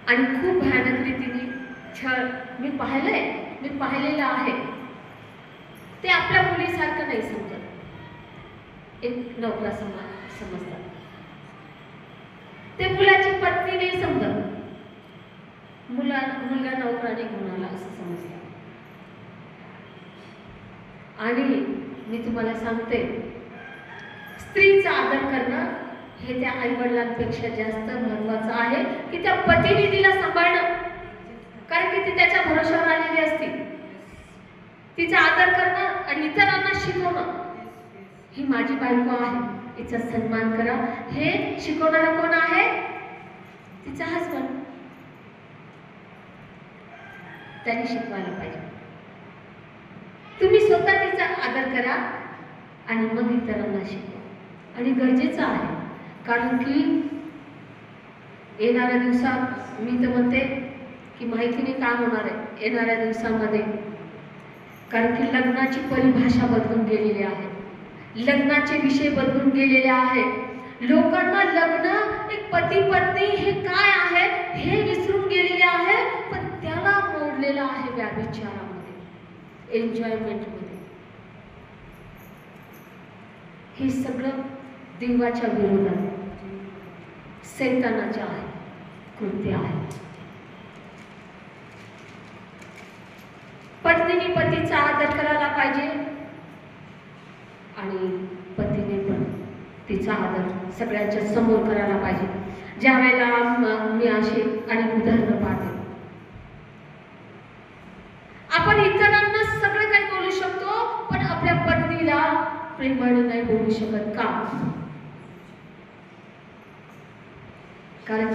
आणि खूप भयानक रीतीने छळ मी पाहिलेलं आहे। ते आपल्या मुलीसारखं नाही समजत, एक नोकरा समजतात, ते मुलाची पत्नी नाही समजत, मुलगा नोकराने गुणाला असं समजतात। आणि मी तुम्हाला सांगते, स्त्रीचा आदर करणं हे त्या आईवडिलांपेक्षा जास्त महत्त्वाचं आहे की त्या पतीने तिला सांभाळणं, कारण की ती त्याच्या भरोशावर आलेली असते। तिचा आदर करणं आणि इतरांना शिकवणं, ही माझी बायको आहे, तिचा सन्मान करा, हे शिकवणारा कोण आहे? तिचा हसबंड। त्यांनी शिकवायला पाहिजे। तुम्ही स्वतः तिचा आदर करा आणि मग इतरांना शिकवा। आणि गरजेचं आहे, कारण की येणाऱ्या दिवसात मी तर म्हणते की माहिती नाही काय होणार आहे येणाऱ्या दिवसामध्ये, कारण की लग्नाची परिभाषा बदलून गेलेली आहे, लग्नाचे विषय बदलून गेलेले आहेत। लोकांना लग्न एक पती पत्नी हे काय आहे हे विसरून गेलेले आहे, पण त्याला मोडलेलं आहे व्याभिचारामध्ये, एन्जॉयमेंटमध्ये। हे सगळं देवाच्या विरोधात सैतानाचे आहे कृत्य आहे। पत्नीने पतीचा आदर करायला पाहिजे आणि पतीने पण तिचा आदर सगळ्यांच्या समोर करायला पाहिजे। ज्या वेळेला मी अशी अनेक उदाहरणं पाहते, आपण इतरांना सगळं काही बोलू शकतो पण आपल्या पत्नीला प्रेमाने नाही बोलू शकत का?